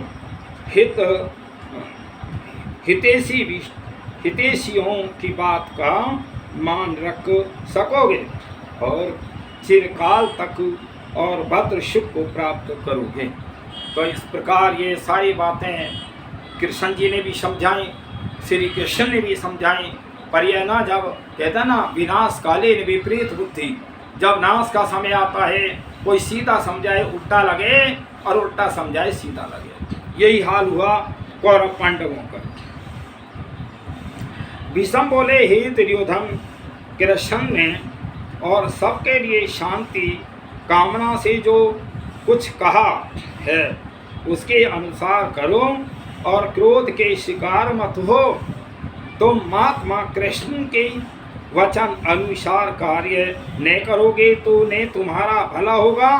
हितैषियों की बात का मान रख सकोगे और चिरकाल तक और भद्र सुख को प्राप्त करोगे। तो इस प्रकार ये सारी बातें कृष्ण जी ने भी समझाई, श्री कृष्ण ने भी समझाई। पर यह ना, जब कहते ना विनाश काले विपरीत बुद्धि, जब नाश का समय आता है कोई सीधा समझाए उल्टा लगे और उल्टा समझाए सीधा लगे। यही हाल हुआ कौरव पांडवों का। भीष्म बोले, हे दुर्योधन, कृष्ण ने और सबके लिए शांति कामना से जो कुछ कहा है उसके अनुसार करो और क्रोध के शिकार मत हो। तुम महात्मा कृष्ण के वचन अनुसार कार्य न करोगे तो न तुम्हारा भला होगा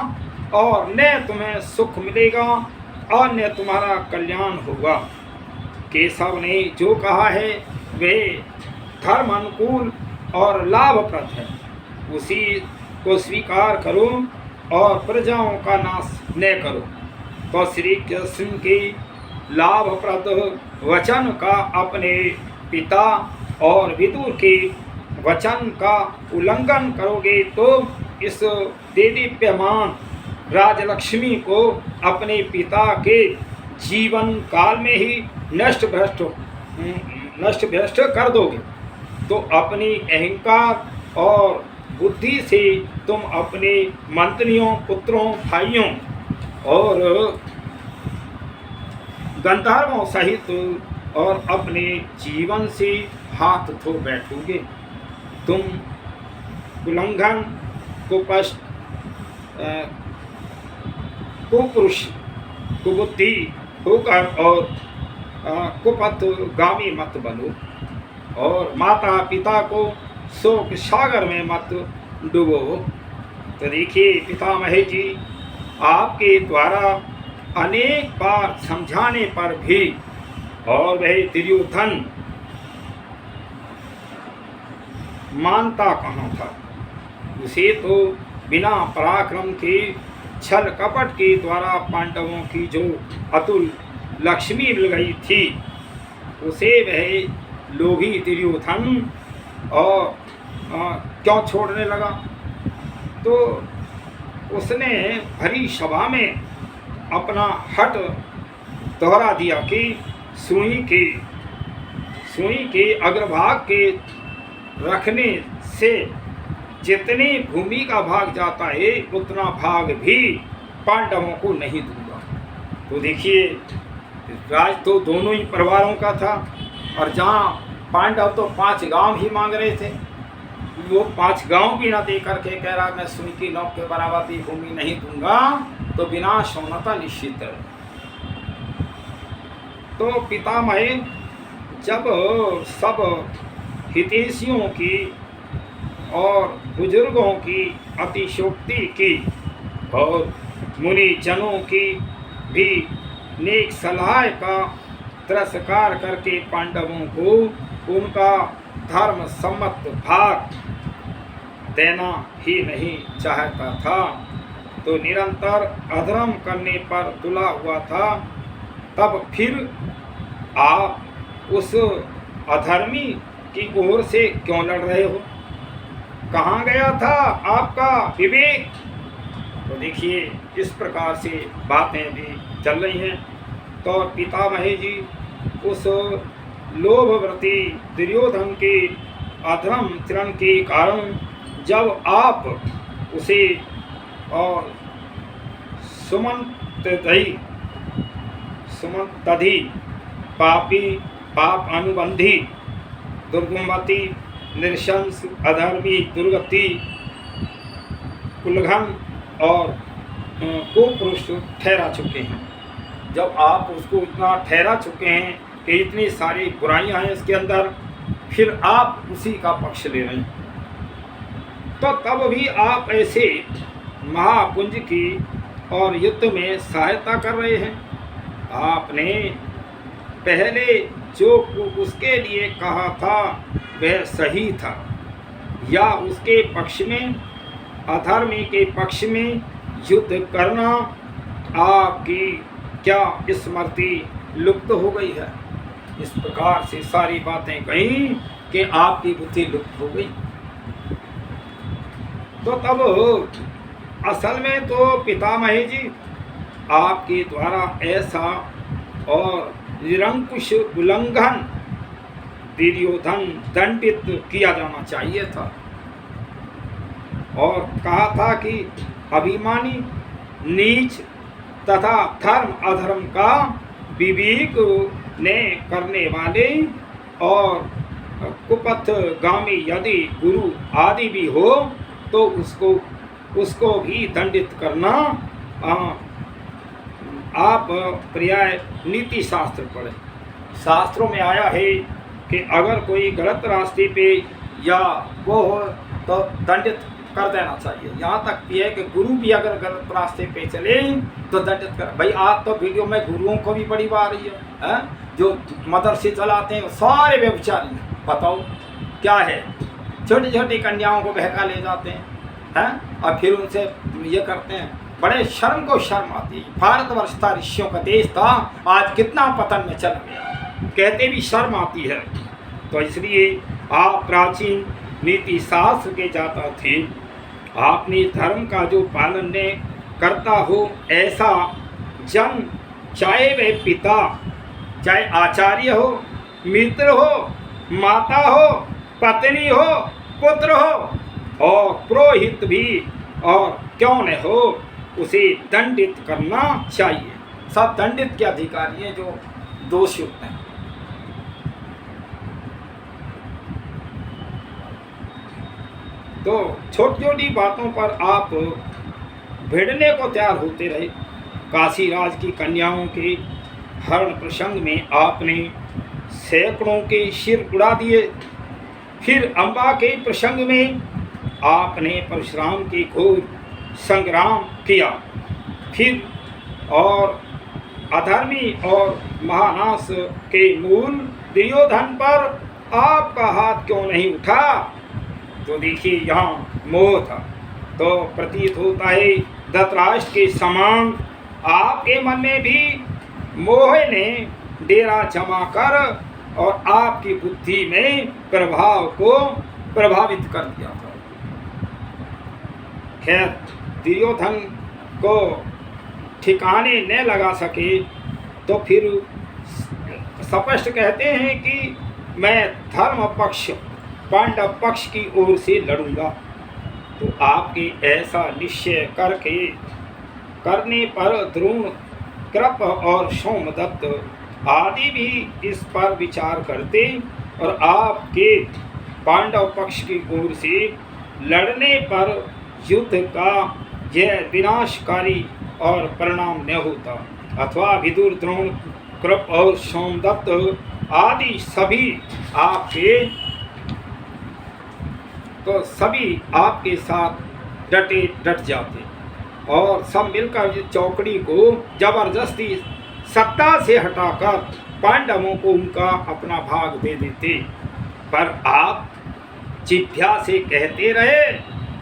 और न तुम्हें सुख मिलेगा और न तुम्हारा कल्याण होगा। केशव ने जो कहा है वे धर्म अनुकूल और लाभप्रद है, उसी को स्वीकार करो और प्रजाओं का नाश न करो। तो श्री कृष्ण के लाभप्रद वचन का अपने पिता और विदुर के वचन का उल्लंघन करोगे तो इस देदीप्यमान राजलक्ष्मी को अपने पिता के जीवन काल में ही नष्ट भ्रष्ट कर दोगे। तो अपनी अहंकार और बुद्धि से तुम अपने मंत्रियों, पुत्रों, भाइयों और गंधर्वों सहित और अपने जीवन से हाथ धो बैठोगे। तुम उल्लंघन, कुपस्ट, कुपुरुष, कुबुद्धि होकर और कुपथगामी मत बनो और माता पिता को शोक सागर में मत डूबो। तो देखिए पितामह जी आपके द्वारा अनेक बार समझाने पर भी और वह दुर्योधन मानता कहाँ था। उसे तो बिना पराक्रम के छल कपट के द्वारा पांडवों की जो अतुल लक्ष्मी मिल गई थी उसे वह लोभी दुर्योधन और क्यों छोड़ने लगा। तो उसने भरी सभा में अपना हट दोहरा दिया कि सुई के अग्रभाग के रखने से जितनी भूमि का भाग जाता है उतना भाग भी पांडवों को नहीं दूंगा। तो देखिए राज तो दोनों ही परिवारों का था और जहाँ पांडव तो 5 गांव ही मांग रहे थे, वो 5 गांव भी ना दे करके कह रहा मैं सुई की नोक के बराबर भी भूमि नहीं दूंगा, तो विनाश होना था निश्चित है। तो पितामह जब सब हितैषियों की और बुजुर्गों की अतिशोक्ति की और मुनि जनों की भी नेक सलाह का तिरस्कार करके पांडवों को उनका धर्म सम्मत भाग देना ही नहीं चाहता था, तो निरंतर अधर्म करने पर तुला हुआ था। तब फिर आप उस अधर्मी की ओर से क्यों लड़ रहे हो? कहाँ गया था आपका विवेक? तो देखिए इस प्रकार से बातें भी चल रही हैं। तो पितामही जी उस लोभव्रती दुर्योधन के अधर्म चरण के कारण जब आप उसे और सुमंतधि पापी पाप अनुबंधी दुर्गुणवती नृशंस अधर्मी दुर्गति कुलघन और कुपुरुष ठहरा चुके हैं। जब आप उसको इतना ठहरा चुके हैं कि इतनी सारी बुराइयां हैं इसके अंदर, फिर आप उसी का पक्ष ले रहे हैं, तो तब भी आप ऐसे महापुंज की और युद्ध में सहायता कर रहे हैं। आपने पहले जो उसके लिए कहा था वह सही था, या उसके पक्ष में अधर्मी के पक्ष में युद्ध करना आपकी क्या स्मृति लुप्त हो गई है? इस प्रकार से सारी बातें कहीं कि आपकी बुद्धि लुप्त हो गई। तो तब असल में तो पितामही जी आपके द्वारा ऐसा और निरंकुश उल्लंघन दुर्योधन दंडित किया जाना चाहिए था, और कहा था कि अभिमानी नीच तथा धर्म अधर्म का विवेक ने करने वाले और कुपथगामी यदि गुरु आदि भी हो तो उसको भी दंडित करना। आप पर्याय नीति शास्त्र पढ़ें। शास्त्रों में आया है कि अगर कोई गलत रास्ते पे या वो हो तो दंडित कर देना चाहिए। यहाँ तक भी है कि गुरु भी अगर गलत रास्ते पे चले तो दंडित कर। भाई आज तो वीडियो में गुरुओं को भी बड़ी बात रही है, जो मदरसे चलाते हैं सारे व्यभिचारी। बताओ क्या है, छोटी छोटी कन्याओं को बहका ले जाते हैं और फिर उनसे ये करते हैं। बड़े शर्म को शर्म आती है। भारतवर्ष था ऋषियों का देश था, आज कितना पतन में चल गया, कहते भी शर्म आती है। तो इसलिए आप प्राचीन नीति शास्त्र के जाता थे, आपने धर्म का जो पालन ने करता हो ऐसा जन, चाहे वह पिता, चाहे आचार्य हो, मित्र हो, माता हो, पत्नी हो, पुत्र हो और पुरोहित भी और क्यों न हो, उसे दंडित करना चाहिए। सब दंडित के अधिकारी हैं जो दोषयुक्त हैं। तो छोटी छोटी बातों पर आप भिड़ने को तैयार होते रहे। काशीराज की कन्याओं के हरण प्रसंग में आपने सैकड़ों के सिर उड़ा दिए। फिर अम्बा के प्रसंग में आपने परशुराम की घोर संग्राम किया। फिर और अधर्मी और महानाश के मूल दुर्योधन पर आपका हाथ क्यों नहीं उठा? तो देखिए यहाँ मोह था। तो प्रतीत होता है धृतराष्ट्र के समान आपके मन में भी मोह ने डेरा जमा कर और आपकी बुद्धि में प्रभाव को प्रभावित कर दिया था। खैर दुर्योधन को ठिकाने न लगा सके तो फिर स्पष्ट कहते हैं कि मैं धर्म पक्ष पांडव पक्ष की ओर से लड़ूंगा। तो आपके ऐसा निश्चय करने पर द्रोण, कृप और सोमदत्त आदि भी इस पर विचार करते और आपके पांडव पक्ष की ओर से लड़ने पर युद्ध का यह विनाशकारी और परिणाम न होता, अथवा विदुर, द्रोण, कृप और सोमदत्त आदि सभी आपके साथ डट जाते। और सब मिलकर इस चौकड़ी को जबरदस्ती सत्ता से हटाकर पांडवों को उनका अपना भाग दे देते। पर आप जिभ्या से कहते रहे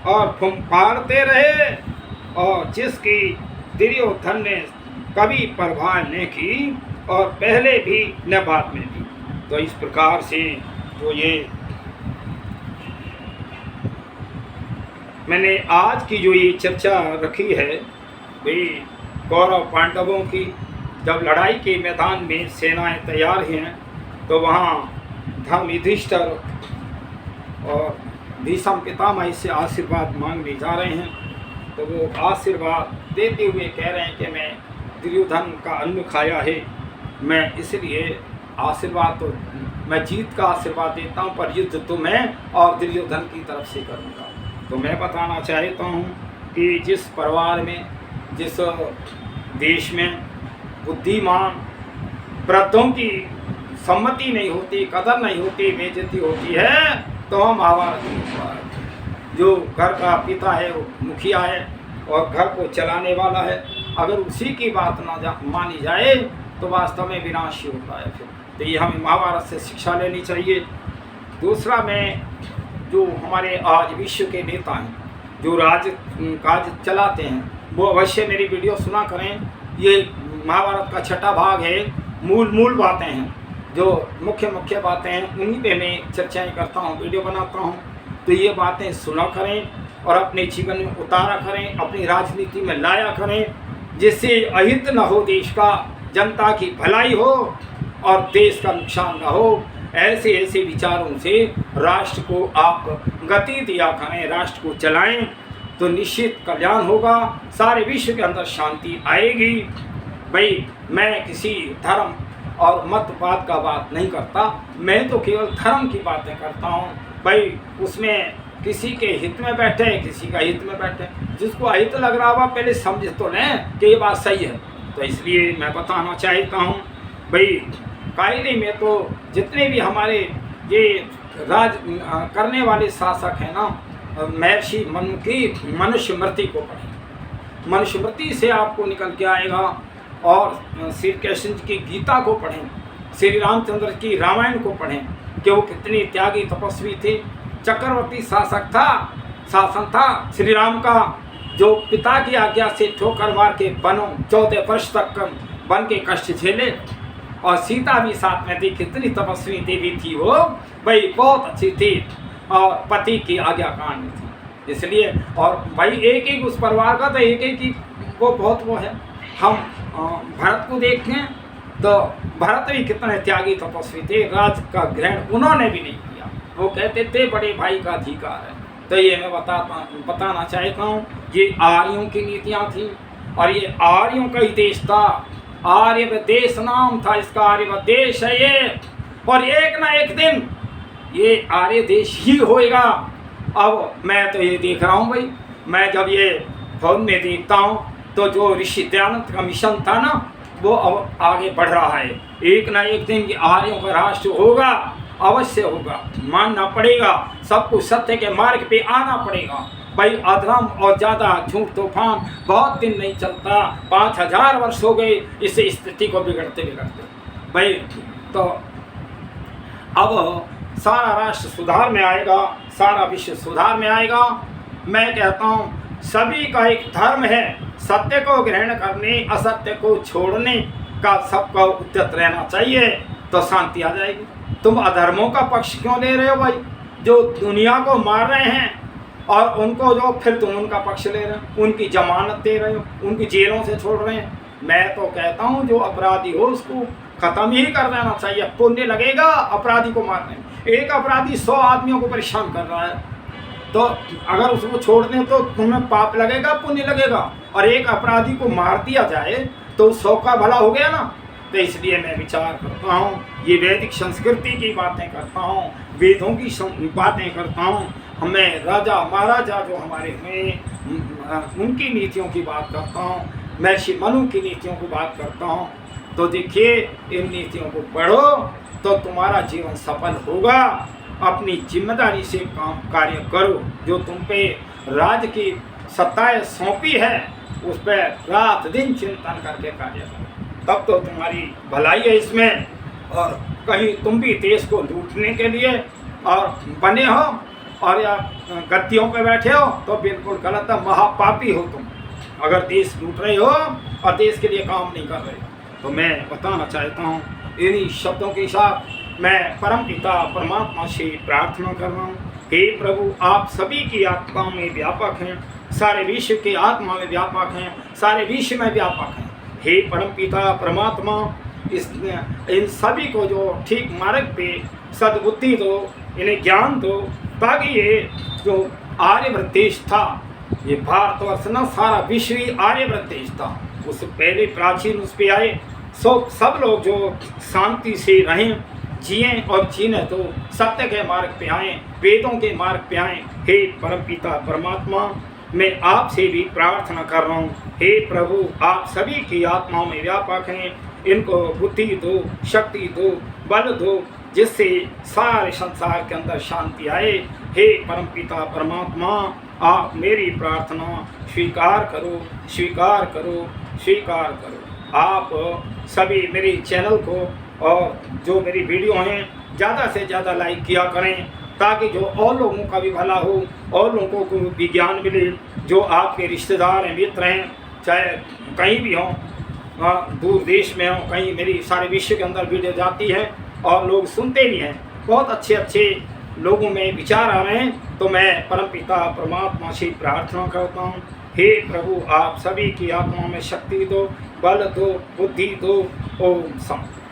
और फुंकारते रहे, और जिसकी दुर्योधन ने कभी परवाह नहीं की और पहले भी न बाद में भी। तो इस प्रकार से जो ये मैंने आज की जो ये चर्चा रखी है भाई कौरव पांडवों की, जब लड़ाई के मैदान में सेनाएं तैयार हैं तो वहाँ धर्म युधिष्ठिर और भीष्म पितामह से आशीर्वाद मांगने जा रहे हैं। तो वो आशीर्वाद देते हुए कह रहे हैं कि मैं दुर्योधन का अन्न खाया है, मैं इसलिए आशीर्वाद तो मैं जीत का आशीर्वाद देता हूँ, पर युद्ध तो मैं और दुर्योधन की तरफ से करूँगा। तो मैं बताना चाहता हूँ कि जिस परिवार में, जिस देश में बुद्धिमान वृद्धों की सम्मति नहीं होती, कदर नहीं होती, बेइज्जती होती है, तो हम महाभारत जो घर का पिता है, वो मुखिया है और घर को चलाने वाला है, अगर उसी की बात ना मानी जाए तो वास्तव में विनाश ही होता है। फिर तो ये हमें महाभारत से शिक्षा लेनी चाहिए। दूसरा, मैं जो हमारे आज विश्व के नेता हैं, जो काज चलाते हैं, वो अवश्य मेरी वीडियो सुना करें। ये महाभारत का छठा भाग है, मूल बातें हैं, जो मुख्य बातें हैं, उन्हीं पे मैं चर्चाएं करता हूँ, वीडियो बनाता हूँ। तो ये बातें सुना करें और अपने जीवन में उतारा करें, अपनी राजनीति में लाया करें, जिससे अहित न हो देश का, जनता की भलाई हो और देश का नुकसान न हो। ऐसे विचारों से राष्ट्र को आप गति दिया करें, राष्ट्र को चलाएं, तो निश्चित कल्याण होगा, सारे विश्व के अंदर शांति आएगी। भाई मैं किसी धर्म और मतवाद का बात नहीं करता, मैं तो केवल धर्म की बातें करता हूँ। भाई उसमें किसी के हित में बैठे, किसी का हित में बैठे, जिसको अहित लग रहा होगा पहले समझ तो लें कि ये बात सही है। तो इसलिए मैं बताना चाहता हूँ भाई कायदे में तो जितने भी हमारे ये राज करने वाले शासक हैं ना, महर्षि मनु की मनुस्मृति को पढ़ें, मनुस्मृति से आपको निकल के आएगा। और श्री कृष्ण की गीता को पढ़ें, श्री रामचंद्र की रामायण को पढ़ें कि वो कितनी त्यागी तपस्वी थे, चक्रवर्ती शासन था श्री राम का, जो पिता की आज्ञा से ठोकर मार के बनो 14 वर्ष तक बन के कष्ट झेले, और सीता भी साथ में थी, कितनी तपस्वी देवी थी वो, भाई बहुत अच्छी थी और पति की आज्ञा कांड थी। इसलिए और भाई एक उस परिवार का तो एक ही वो बहुत वो है। हम भरत को देखें तो भरत भी कितने त्यागी तपस्वी थे, राज का ग्रहण उन्होंने भी नहीं किया, वो कहते थे बड़े भाई का अधिकार है। तो ये मैं बताना चाहता हूँ, ये आर्यों की नीतियाँ थी और ये आर्यों का ही देश था, आर्यवदेश नाम था इसका, आर्यवदेश है ये, और एक ना एक दिन ये आर्य देश ही होएगा। अब मैं तो ये देख रहा हूँ भाई, मैं जब ये फोन में देखता हूँ तो जो ऋषि दयानंद का मिशन था ना, वो अब आगे बढ़ रहा है। एक ना एक दिन ये आर्यों का राष्ट्र होगा, अवश्य होगा, मानना पड़ेगा, सबको सत्य के मार्ग पे आना पड़ेगा। भाई अधर्म और ज़्यादा झूठ तूफान बहुत दिन नहीं चलता, 5000 वर्ष हो गए इस स्थिति को बिगड़ते भाई। तो अब सारा राष्ट्र सुधार में आएगा, सारा विश्व सुधार में आएगा। मैं कहता हूँ सभी का एक धर्म है, सत्य को ग्रहण करने, असत्य को छोड़ने का सबका उद्यत रहना चाहिए, तो शांति आ जाएगी। तुम अधर्मों का पक्ष क्यों ले रहे हो भाई, जो दुनिया को मार रहे हैं और उनको जो फिर तुम उनका पक्ष ले रहे हो, उनकी जमानत दे रहे हो, उनकी जेलों से छोड़ रहे हैं। मैं तो कहता हूँ जो अपराधी हो उसको खत्म ही कर देना चाहिए, पुण्य लगेगा अपराधी को मारने में। एक अपराधी 100 आदमियों को परेशान कर रहा है, तो अगर उसको छोड़ दें तो तुम्हें पाप लगेगा, पुण्य लगेगा, और एक अपराधी को मार दिया जाए तो 100 का भला हो गया ना। तो इसलिए मैं विचार करता हूँ, ये वैदिक संस्कृति की बातें करता हूँ, वेदों की बातें करता हूँ, हमें राजा महाराजा जो हमारे हैं उनकी नीतियों की बात करता हूँ, महर्षि मनु की नीतियों की बात करता हूँ। तो देखिए इन नीतियों को पढ़ो तो तुम्हारा जीवन सफल होगा। अपनी जिम्मेदारी से काम कार्य करो, जो तुम पे राज की सत्ताएं सौंपी है उस पर रात दिन चिंतन करके कार्य करो, तब तो तुम्हारी भलाई है इसमें। और कहीं तुम भी देश को लूटने के लिए और बने हो और या गद्दियों पे बैठे हो तो बिल्कुल गलत है, महापापी हो तुम अगर देश लूट रहे हो और देश के लिए काम नहीं कर रहे हो। तो मैं बताना चाहता हूँ, इन्हीं शब्दों के साथ मैं परमपिता परमात्मा से प्रार्थना कर रहा हूँ, हे प्रभु आप सभी की आत्मा में व्यापक हैं, सारे विश्व की आत्मा में व्यापक हैं, सारे विश्व में व्यापक हैं। हे परमपिता परमात्मा इन सभी को जो ठीक मार्ग पे सद्बुद्धि दो, इन्हें ज्ञान दो, ताकि ये जो आर्यव्रत देश था, ये भारतवर्ष न सारा विश्व ही आर्यव्रत देश था, उस पहले प्राचीन उस पे आए सब लोग जो शांति से रहें, जिए और जीने तो सत्य के मार्ग पे आएँ, वेदों के मार्ग पे आएँ। हे परमपिता परमात्मा मैं आपसे भी प्रार्थना कर रहा हूँ, हे प्रभु आप सभी की आत्माओं में व्यापक हैं, इनको बुद्धि दो, शक्ति दो, बल दो, जिससे सारे संसार के अंदर शांति आए। हे परमपिता परमात्मा आप मेरी प्रार्थना स्वीकार करो, स्वीकार करो, स्वीकार करो। आप सभी मेरे चैनल को और जो मेरी वीडियो हैं ज़्यादा से ज़्यादा लाइक किया करें, ताकि जो और लोगों का भी भला हो और लोगों को भी ज्ञान मिले। जो आपके रिश्तेदार हैं, मित्र हैं, चाहे कहीं भी हों, दूर देश में हों, कहीं मेरी सारे विश्व के अंदर वीडियो जाती है और लोग सुनते भी हैं, बहुत अच्छे अच्छे लोगों में विचार आ रहे हैं। तो मैं परमपिता परमात्मा से प्रार्थना करता हूँ, हे प्रभु आप सभी की आत्माओं में शक्ति दो, बल दो, बुद्धि दो। ओम शांति।